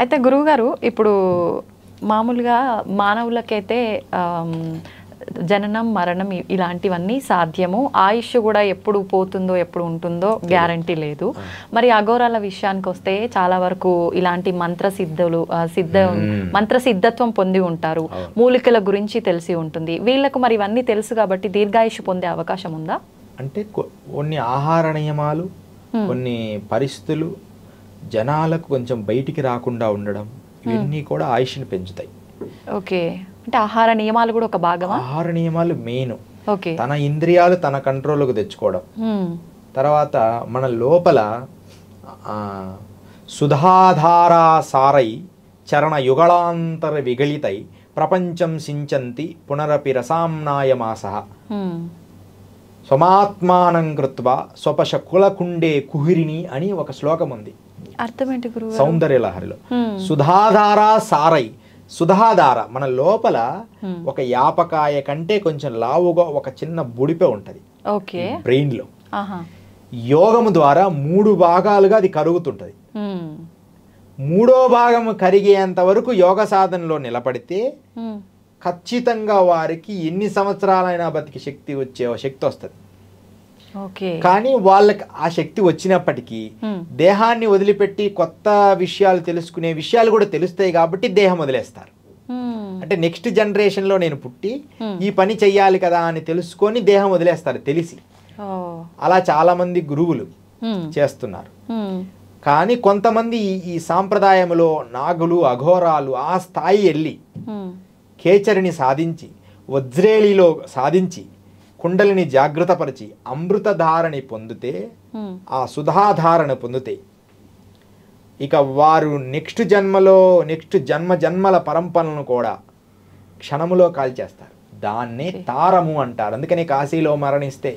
అయితే గురువుగారు ఇప్పుడు మామూలుగా మానవులకైతే జననం మరణం ఇలాంటివన్నీ సాధ్యము. ఆయుష్ కూడా ఎప్పుడు పోతుందో ఎప్పుడు ఉంటుందో గ్యారంటీ లేదు. మరి అఘోరాల విషయానికి వస్తే చాలా వరకు ఇలాంటి మంత్రసిద్ధత్వం పొంది ఉంటారు, మూలికల గురించి తెలిసి ఉంటుంది. వీళ్ళకు మరి ఇవన్నీ తెలుసు కాబట్టి దీర్ఘాయుష్ పొందే అవకాశం ఉందా? అంటే కొన్ని ఆహార నియమాలు, కొన్ని పరిస్థితులు జనాలకు కొంచెం బయటికి రాకుండా ఉండడం, ఇవన్నీ కూడా ఆయుష్ని పెంచుతాయి. ఓకే, అంటే ఆహార నియమాలు కూడా ఒక భాగమా? ఆహార నియమాలు మెయిన్. ఓకే, తన ఇంద్రియాలు తన కంట్రోల్లోకి తెచ్చుకోవడం. తర్వాత మన లోపల సుధాధారా సారై చరణ యుగళాంతర విగళితై ప్రపంచం సించంతి పునరపి రసాంనాయమాస స్వమాత్మానం కృత్వా స్వపశ కులకుండే కుహిరిని అని ఒక శ్లోకం ఉంది. అర్థమేంటి గురువు? సౌందర్యలహరిలో సుధాధార సారై. సుధాధార మన లోపల ఒక యాపకాయ కంటే కొంచెం లావుగా ఒక చిన్న బుడిపే ఉంటది బ్రెయిన్ లో. యోగము ద్వారా 3 భాగాలుగా అది కరుగుతుంటది. 3వ భాగము కరిగేంత వరకు యోగ సాధనలో నిలబడితే ఖచ్చితంగా వారికి ఎన్ని సంవత్సరాలైనా బతికి శక్తి వస్తుంది. కానీ వాళ్ళకి ఆ శక్తి వచ్చినప్పటికీ దేహాన్ని వదిలిపెట్టి కొత్త విషయాలు తెలుసుకునే విషయాలు కూడా తెలుస్తాయి కాబట్టి దేహం వదిలేస్తారు. అంటే నెక్స్ట్ జనరేషన్ లో నేను పుట్టి ఈ పని చెయ్యాలి కదా అని తెలుసుకొని దేహం వదిలేస్తారు తెలిసి. అలా చాలా మంది గురువులు చేస్తున్నారు. కానీ కొంతమంది ఈ సాంప్రదాయంలో నాగులు అఘోరాలు ఆ స్థాయి వెళ్ళి కేచరిని సాధించి వజ్రేళిలో సాధించి కుండలిని జాగృతపరిచి అమృతధారని పొందితే, ఆ సుధాధారణ పొందితే ఇక వారు నెక్స్ట్ జన్మల పరంపరలను కూడా క్షణములో కాల్చేస్తారు. దాన్నే తారము అంటారు. అందుకని కాశీలో మరణిస్తే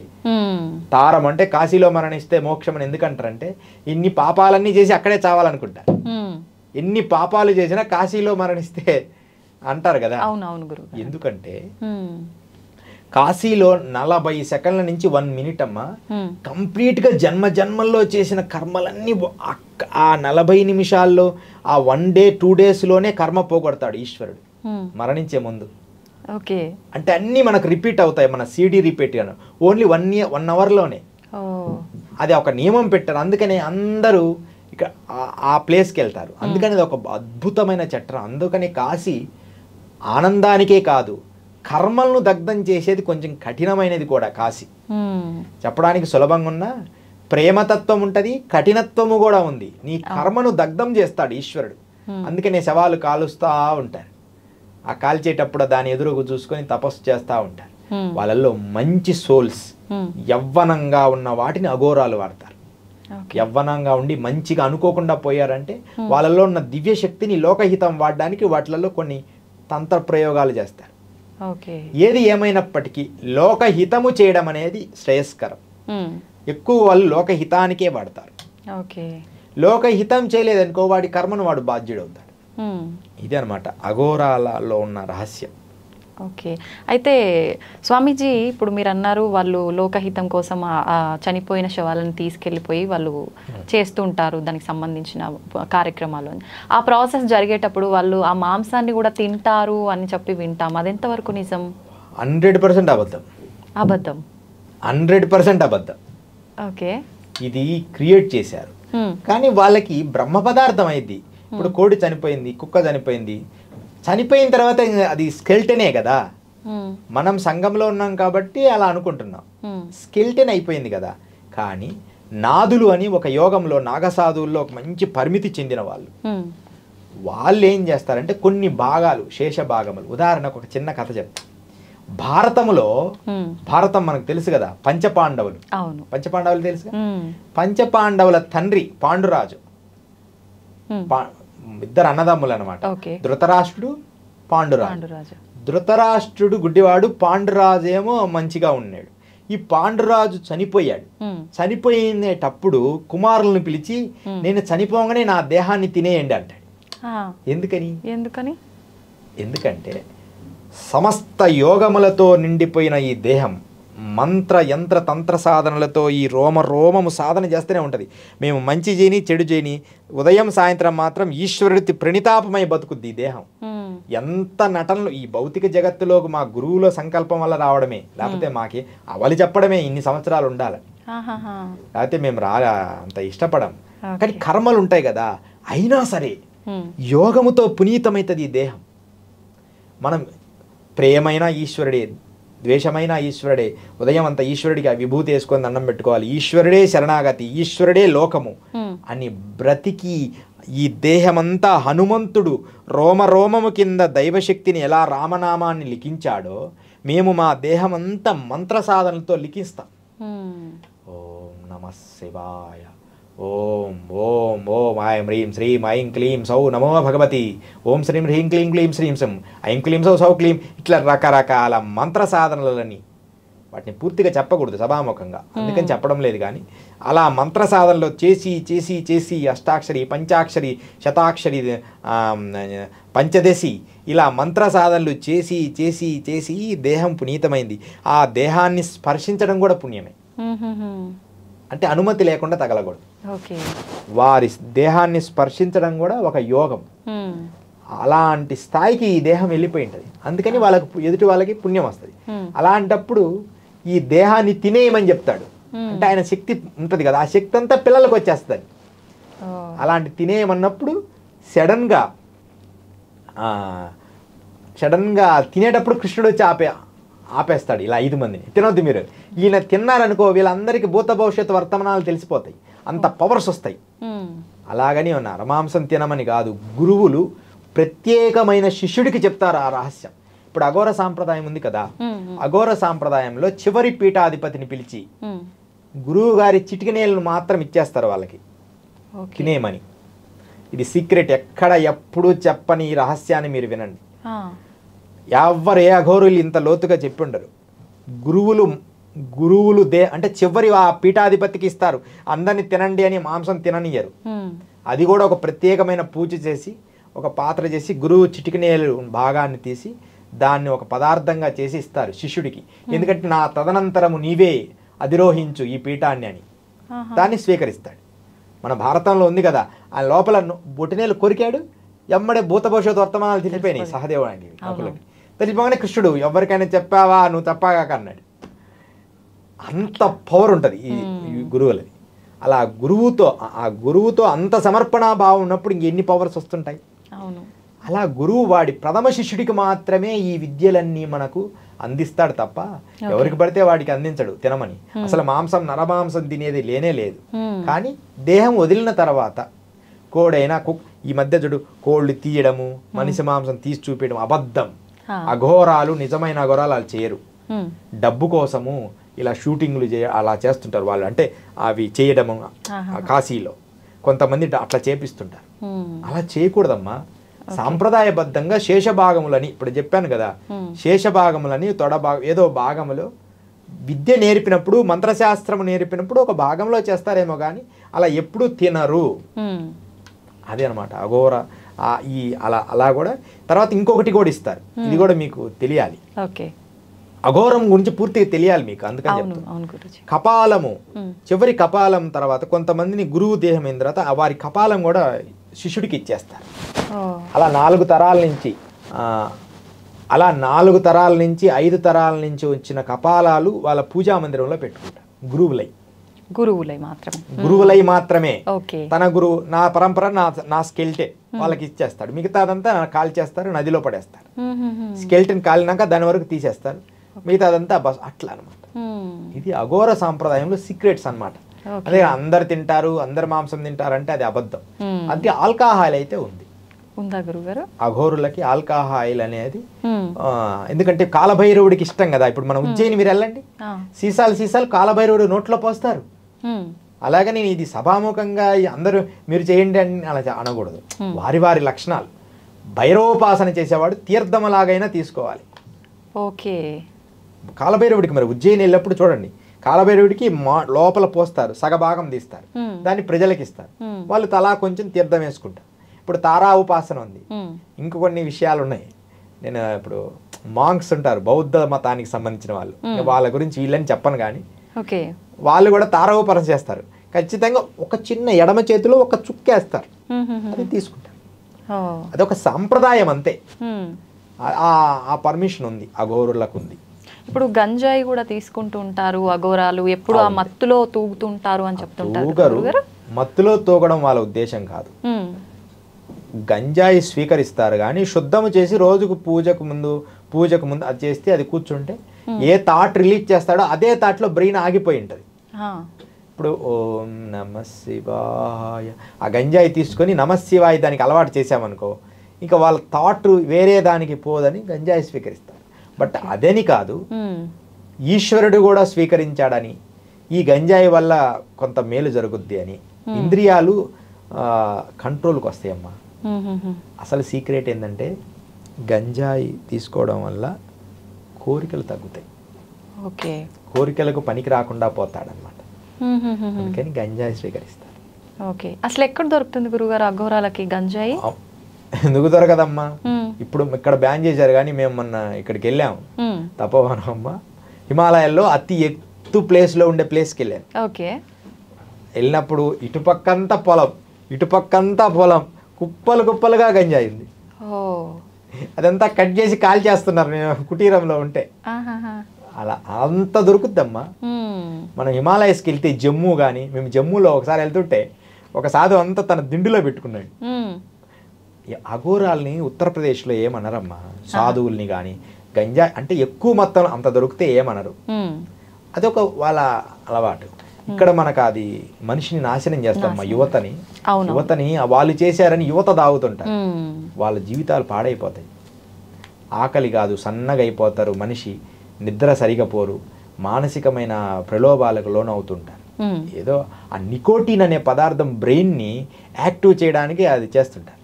తారం అంటే కాశీలో మరణిస్తే మోక్షం అని ఎందుకంటారంటే ఇన్ని పాపాలన్నీ చేసి అక్కడే చావాలనుకుంటారు. ఎన్ని పాపాలు చేసినా కాశీలో మరణిస్తే అంటారు కదా. ఎందుకంటే కాశీలో 40 సెకండ్ల నుంచి 1 మినిట్ అమ్మా కంప్లీట్ గా జన్మల్లో చేసిన కర్మలన్నీ ఆ 40 నిమిషాల్లో ఆ 1 డే 2 డేస్ లోనే కర్మ పోగొడతాడు ఈశ్వరుడు మరణించే ముందు. అంటే అన్ని మనకు రిపీట్ అవుతాయి. మన సిడి రిపీట్ ఓన్లీ 1 అవర్ లోనే. అది ఒక నియమం పెట్టారు. అందుకనే అందరూ ఇక ఆ ప్లేస్కి వెళ్తారు. అందుకని అది ఒక అద్భుతమైన చట్టం. అందుకని కాశీ ఆనందానికే కాదు, కర్మలను దగ్ధం చేసేది కొంచెం కఠినమైనది కూడా కాశీ. చెప్పడానికి సులభంగా ఉన్న ప్రేమతత్వం ఉంటది, కఠినత్వము కూడా ఉంది. నీ కర్మను దగ్ధం చేస్తాడు ఈశ్వరుడు. అందుకనే శవాలు కాలుస్తూ ఉంటారు. ఆ కాల్చేటప్పుడు దాని ఎదురుగు చూసుకొని తపస్సు చేస్తూ ఉంటారు. వాళ్ళల్లో మంచి సోల్స్ యవ్వనంగా ఉన్న వాటిని అఘోరాలు వాడతారు. యవ్వనంగా ఉండి మంచిగా అనుకోకుండా పోయారంటే వాళ్ళల్లో ఉన్న దివ్య శక్తిని లోకహితం వాడడానికి వాటిలలో కొన్ని తంత్ర ప్రయోగాలు చేస్తారు. ఏది ఏమైనప్పటికీ లోకహితము చేయడం అనేది శ్రేయస్కరం. ఎక్కువ వాళ్ళు లోకహితానికే వాడతారు. లోకహితం చేయలేదనుకో వాడి కర్మను వాడు బాధ్యుడవుతాడు. ఇది అనమాట అఘోరాలలో ఉన్న రహస్యం. ఓకే, అయితే స్వామీజీ ఇప్పుడు మీరు అన్నారు వాళ్ళు లోకహితం కోసం చనిపోయిన శవాలను తీసుకెళ్ళిపోయి వాళ్ళు చేస్తూ ఉంటారు దానికి సంబంధించిన కార్యక్రమాలు. ఆ ప్రాసెస్ జరిగేటప్పుడు వాళ్ళు ఆ మాంసాన్ని కూడా తింటారు అని చెప్పి వింటాం. అదెంతవరకు నిజం? 100% అబద్ధం. 100% అబద్ధం. ఓకే, ఇది క్రియేట్ చేశారు. కానీ వాళ్ళకి బ్రహ్మ పదార్థం అయింది. ఇప్పుడు కోడి చనిపోయింది, కుక్క చనిపోయింది, చనిపోయిన తర్వాత అది స్కెల్టనే కదా. మనం సంఘంలో ఉన్నాం కాబట్టి అలా అనుకుంటున్నాం, స్కెల్టన్ అయిపోయింది కదా. కానీ నాదులు అని ఒక యోగంలో నాగసాధువుల్లో ఒక మంచి పరిమితి చెందిన వాళ్ళు ఏం చేస్తారంటే కొన్ని భాగాలు శేష భాగములు. ఉదాహరణకు ఒక చిన్న కథ చెప్తా. భారతం మనకు తెలుసు కదా, పంచపాండవులు. పంచపాండవులు తెలుసు. పంచపాండవుల తండ్రి పాండురాజు, ఇద్దరు అన్నదమ్ములు అనమాట. ధృతరాష్ట్రుడు, పాండురాజు. ధృతరాష్ట్రుడు గుడ్డివాడు, పాండురాజు ఏమో మంచిగా ఉన్నాడు. ఈ పాండురాజు చనిపోయాడు. చనిపోయేటప్పుడు కుమారులను పిలిచి నేను చనిపోగానే నా దేహాన్ని తినేయండి అంటాడు. ఎందుకంటే సమస్త యోగములతో నిండిపోయిన ఈ దేహం మంత్ర యంత్ర తంత్ర సాధనలతో ఈ రోమము సాధన చేస్తూనే ఉంటుంది. మేము మంచి చేయని చెడు చేయని ఉదయం సాయంత్రం మాత్రం ఈశ్వరుడి ప్రణితాపమై బతుకుద్ది ఈ దేహం. ఎంత నటనలు ఈ భౌతిక జగత్తులోకి మా గురువుల సంకల్పం వల్ల రావడమే, లేకపోతే మాకి అవలి చెప్పడమే ఇన్ని సంవత్సరాలు ఉండాలి, లేకపోతే మేము అంత ఇష్టపడం. కానీ కర్మలు ఉంటాయి కదా, అయినా సరే యోగముతో పునీతమవుతుంది ఈ దేహం. మనం ప్రేమైన ఈశ్వరుడే, ద్వేషమైన ఈశ్వరుడే, ఉదయం అంతా ఈశ్వరుడికి ఆ విభూతి వేసుకొని దండం పెట్టుకోవాలి, ఈశ్వరుడే శరణాగతి, ఈశ్వరుడే లోకము అని బ్రతికి ఈ దేహమంతా హనుమంతుడు రోమము కింద దైవశక్తిని ఎలా రామనామాన్ని లిఖించాడో మేము మా దేహమంతా మంత్ర సాధనలతో లిఖిస్తాం. ఓం నమః శివాయ, ఓం ఓం ఓం ఐం హ్రీం శ్రీం ఐం క్లీం సౌ నమో భగవతి, ఓం శ్రీం హ్రీం క్లీం క్లీం శ్రీం సం ఐం క్లీం సౌ సౌ క్లీం, ఇట్లా రకరకాల మంత్ర సాధనలని వాటిని పూర్తిగా చెప్పకూడదు సభాముఖంగా, అందుకని చెప్పడం లేదు. కానీ అలా మంత్ర సాధనలో చేసి చేసి చేసి అష్టాక్షరి, పంచాక్షరి, శతాక్షరి, పంచదశి ఇలా మంత్ర సాధనలు చేసి చేసి చేసి దేహం పునీతమైంది. ఆ దేహాన్ని స్పర్శించడం కూడా పుణ్యమే, అంటే అనుమతి లేకుండా తగలకూడదు. వారి దేహాన్ని స్పర్శించడం కూడా ఒక యోగం. అలాంటి స్థాయికి ఈ దేహం వెళ్ళిపోయి ఉంటుంది, అందుకని వాళ్ళకి ఎదుటి వాళ్ళకి పుణ్యం వస్తుంది. అలాంటప్పుడు ఈ దేహాన్ని తినేయమని చెప్తాడు, అంటే ఆయన శక్తి ఉంటుంది కదా, ఆ శక్తి అంతా పిల్లలకు వచ్చేస్తుంది. అలాంటి తినేయమన్నప్పుడు సడన్గా తినేటప్పుడు కృష్ణుడు వచ్చి ఆపేస్తాడు, ఇలా 5 మందిని తినొద్దు మీరు. ఈయన తిన్నారనుకో వీళ్ళందరికీ భూత భవిష్యత్తు వర్తమానాలు తెలిసిపోతాయి, అంత పవర్స్ వస్తాయి. అలాగని నరమాంసం తినమని కాదు, గురువులు ప్రత్యేకమైన శిష్యుడికి చెప్తారు ఆ రహస్యం. ఇప్పుడు అఘోర సాంప్రదాయం ఉంది కదా, అఘోర సాంప్రదాయంలో చివరి పీఠాధిపతిని పిలిచి గురువు గారి చిటికనేలను మాత్రం ఇచ్చేస్తారు వాళ్ళకి తినేమని. ఇది సీక్రెట్, ఎక్కడ ఎప్పుడూ చెప్పని ఈ రహస్యాన్ని మీరు వినండి. ఎవరు ఏ అఘోరులు ఇంత లోతుగా చెప్పి ఉండరు. గురువులు అంటే చివరి ఆ పీఠాధిపతికి ఇస్తారు, అందరిని తినండి అని మాంసం తిననియరు. అది కూడా ఒక ప్రత్యేకమైన పూజ చేసి ఒక పాత్ర చేసి గురువు చిటికనేలు భాగాన్ని తీసి దాన్ని ఒక పదార్థంగా చేసి ఇస్తారు శిష్యుడికి. ఎందుకంటే నా తదనంతరము నీవే అధిరోహించు ఈ పీఠాన్ని అని దాన్ని స్వీకరిస్తాడు. మన భారతంలో ఉంది కదా, ఆ లోపల బొటినేలు కొరికాడు, ఎమ్మడే భూత భవిష్యత్తు వర్తమానాలు తెలిసిపోయినాయి సహదేవుడికి. తెలిసిపోగానే కృష్ణుడు ఎవరికైనా చెప్పావా నువ్వు తప్పాగాక అన్నాడు. అంత పవర్ ఉంటుంది ఈ గురువులది. అలా గురువుతో అంత సమర్పణా భావం ఉన్నప్పుడు ఇంకెన్ని పవర్స్ వస్తుంటాయి. అలా గురువు వాడి ప్రథమ శిష్యుడికి మాత్రమే ఈ విద్యలన్నీ మనకు అందిస్తాడు తప్ప ఎవరికి పడితే వాడికి అందించడు తినమని. అసలు నరమాంసం తినేది లేనే లేదు. కానీ దేహం వదిలిన తర్వాత కోడైనా ఈ మధ్య చూడు కోళ్ళు తీయడము, మనిషి మాంసం తీసి చూపించడం అబద్ధం. అఘోరాలు, నిజమైన అఘోరాలు అలా చేయరు. డబ్బు కోసము ఇలా షూటింగ్లు అలా చేస్తుంటారు వాళ్ళు, అంటే అవి చేయడము. కాశీలో కొంతమంది అట్లా చేపిస్తుంటారు. అలా చేయకూడదమ్మా. సాంప్రదాయబద్ధంగా శేషభాగములని ఇప్పుడు చెప్పాను కదా, శేషభాగములని ఏదో భాగములో విద్య నేర్పినప్పుడు, మంత్రశాస్త్రము నేర్పినప్పుడు ఒక భాగంలో చేస్తారేమో కానీ అలా ఎప్పుడూ తినరు. అదే అనమాట అఘోర. అలా కూడా తర్వాత ఇంకొకటి కూడా ఇస్తారు, ఇది కూడా మీకు తెలియాలి. అఘోరం గురించి పూర్తిగా తెలియాలి మీకు, అందుకని చెప్తాను. కపాలము, చివరి కపాలం తర్వాత కొంతమందిని గురువు దేహం అయిన తర్వాత వారి కపాలం కూడా శిష్యుడికి ఇచ్చేస్తారు. అలా 4 తరాల నుంచి 5 తరాల నుంచి వచ్చిన కపాలాలు వాళ్ళ పూజా మందిరంలో పెట్టుకుంటారు. గురువులై మాత్రమే. తన గురువు నా పరంపర నా స్కెల్టెన్ వాళ్ళకి ఇచ్చేస్తాడు, మిగతాదంతా కాల్ చేస్తారు, నదిలో పడేస్తారు. స్కెల్టెన్ కాలినాక దాని వరకు తీసేస్తారు, మిగతాదంతా బస్ అట్లా అనమాట. ఇది అఘోర సాంప్రదాయంలో సీక్రెట్స్ అనమాట. అదే అందరు తింటారు, అందరు మాంసం తింటారంటే అది అబద్ధం. అది ఆల్కహాల్ అయితే ఉంది. అఘోరులకి ఆల్కహాయిల్ అనేది, ఎందుకంటే కాలభైరవుడికి ఇష్టం కదా. ఇప్పుడు మన ఉజ్జయిని మీరు వెళ్ళండి, సీసాలు కాలభైరవుడు నోట్లో పోస్తారు. అలాగని ఇది సభాముఖంగా అందరూ మీరు చేయండి అని అలా అనకూడదు. వారి లక్షణాలు. భైరవోపాసన చేసేవాడు తీర్థమలాగైనా తీసుకోవాలి. కాలభైరవుడికి మరి ఉజ్జయిని వెళ్ళినప్పుడు చూడండి, కాలభైరవుడికి లోపల పోస్తారు, సగభాగం తీస్తారు, దాన్ని ప్రజలకు ఇస్తారు, వాళ్ళు తలా కొంచెం తీర్థం వేసుకుంటారు. ఇప్పుడు తారా ఉపాసన ఉంది, ఇంకొన్ని విషయాలు ఉన్నాయి. నేను ఇప్పుడు మాంక్స్ ఉంటారు, బౌద్ధ మతానికి సంబంధించిన వాళ్ళు. వాళ్ళ గురించి వీళ్ళని చెప్పను కానీ ఓకే, వాళ్ళు కూడా తారవపరం చేస్తారు. ఖచ్చితంగా ఒక చిన్న ఎడమ చేతిలో ఒక చుక్కేస్తారు, అది తీసుకుంటారు. అదొక సాంప్రదాయం అంతే. ఆ పర్మిషన్ ఉంది, అఘోరులకు ఉంది. ఇప్పుడు గంజాయి కూడా తీసుకుంటూ ఉంటారు అఘోరాలు, ఎప్పుడు ఆ మత్తులో తూగుతుంటారు అని చెప్తుంటారు. మత్తులో తూగడం వాళ్ళ ఉద్దేశం కాదు. గంజాయి స్వీకరిస్తారు కానీ శుద్ధము చేసి రోజుకు పూజకు ముందు అది చేస్తే అది కూర్చుంటే ఏ థాట్ రిలీజ్ చేస్తాడో అదే థాట్లో బ్రెయిన్ ఆగిపోయి ఉంటుంది. ఇప్పుడు ఓం నమ శివాయ ఆ గంజాయి తీసుకొని నమ శివాయ దానికి అలవాటు చేసామనుకో, ఇంకా వాళ్ళ థాట్ వేరే దానికి పోదని గంజాయి స్వీకరిస్తారు. బట్ అదని కాదు, ఈశ్వరుడు కూడా స్వీకరించాడని, ఈ గంజాయి వల్ల కొంత మేలు జరుగుద్ది అని, ఇంద్రియాలు కంట్రోల్కి వస్తాయమ్మా. అసలు సీక్రెట్ ఏంటంటే గంజాయి తీసుకోవడం వల్ల కోరికలు తగ్గుతాయి. ఓకే, కోరికలకు పనికి రాకుండా పోతాడనమాట. అందుకని గంజాయి స్వీకరిస్తారు. ఓకే, అసలు ఎక్కడ దొరుకుతుంది గురుగారు అఘోరాలకి గంజాయి? ఎందుకు దొరకదమ్మా, ఇప్పుడు ఇక్కడ బ్యాన్ చేశారు కానీ మేము మొన్న ఇక్కడికి వెళ్ళాము, తపోవనం అమ్మ, హిమాలయాల్లో అతి ఎత్తు ప్లేస్లో ఉండే ప్లేస్కి వెళ్ళాను. ఓకే, వెళ్ళినప్పుడు ఇటుపక్కంతా పొలం కుప్పలు కుప్పలుగా గంజాయి ఉంది. అదంతా కట్ చేసి కాల్ చేస్తున్నారు నేను కుటీరంలో ఉంటే. అలా అంత దొరుకుద్దమ్మా. మనం హిమాలయస్కి వెళ్తే జమ్మూ కానీ, మేము జమ్మూలో ఒకసారి వెళ్తుంటే ఒక సాధు అంతా తన దిండులో పెట్టుకున్నాడు. అఘోరాల్ని ఉత్తరప్రదేశ్లో ఏమనరమ్మా, సాధువుల్ని కానీ గంజా అంటే ఎక్కువ మొత్తం అంత దొరికితే ఏమనరు, అదొక వాళ్ళ అలవాటు. ఇక్కడ మనకు అది మనిషిని నాశనం చేస్తామమ్మా. యువతని వాళ్ళు చేశారని యువత తాగుతుంటారు, వాళ్ళ జీవితాలు పాడైపోతాయి. ఆకలి కాదు, సన్నగా అయిపోతారు, మనిషి నిద్ర సరిగా పోరు, మానసికమైన ప్రలోభాలకు లోనవుతుంటారు. ఏదో ఆ నికోటిన్ అనే పదార్థం బ్రెయిన్ని యాక్టివ్ చేయడానికి అది చేస్తుంటారు.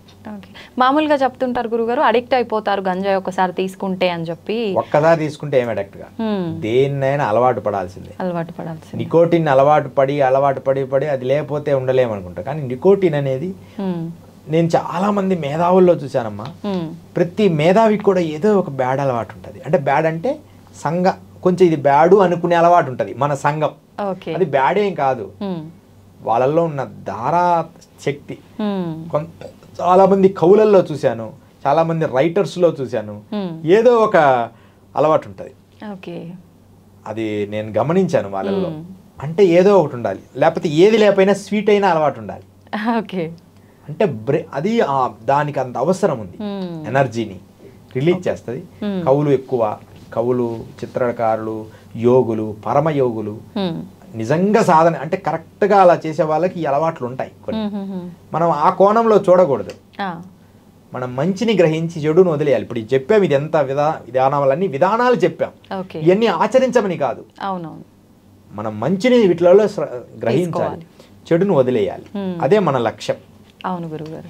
మామూలుగా చెప్తుంటారు గురుగారు, అడిక్ట్ అయిపోతారు గంజాయి ఒకసారి తీసుకుంటే అని చెప్పి. ఒక్కసారి తీసుకుంటే ఏం అడిక్ట్ గా, దేన్నైనా అలవాటు పడాల్సిందే. నికోటిన్ అలవాటు పడి అది లేకపోతే ఉండలేమనుకుంటా. కానీ నికోటిన్ అనేది నేను చాలా మంది మేధావుల్లో చూశానమ్మా. ప్రతి మేధావికి కూడా ఏదో ఒక బ్యాడ్ అలవాటు ఉంటుంది. అంటే బ్యాడ్ అంటే కొంచెం ఇది బ్యాడు అనుకునే అలవాటు ఉంటుంది. మన సంఘం అది బ్యాడేం కాదు, వాళ్ళల్లో ఉన్న ధారా శక్తి. చాలా మంది కవులల్లో చూశాను, చాలా మంది రైటర్స్లో చూశాను, ఏదో ఒక అలవాటు ఉంటుంది. అది నేను గమనించాను వాళ్ళల్లో. అంటే ఏదో ఒకటి ఉండాలి, లేకపోతే ఏది లేకపోయినా స్వీట్ అయినా అలవాటు ఉండాలి. అంటే అది దానికి అంత అవసరం ఉంది, ఎనర్జీని రిలీజ్ చేస్తుంది. కవులు, చిత్రకారులు, యోగులు, పరమయోగులు, నిజంగా సాధన అంటే కరెక్ట్గా అలా చేసే వాళ్ళకి ఈ అలవాట్లు ఉంటాయి కొన్ని. మనం ఆ కోణంలో చూడకూడదు, మనం మంచిని గ్రహించి చెడును వదిలేయాలి. ఇప్పుడు చెప్పాం, ఇది ఎంత విధానాలన్నీ విధానాలు చెప్పాం, ఇవన్నీ ఆచరించమని కాదు. మనం మంచిని వీటిలో గ్రహించాలి, చెడును వదిలేయాలి. అదే మన లక్ష్యం. అవును గురుగారు.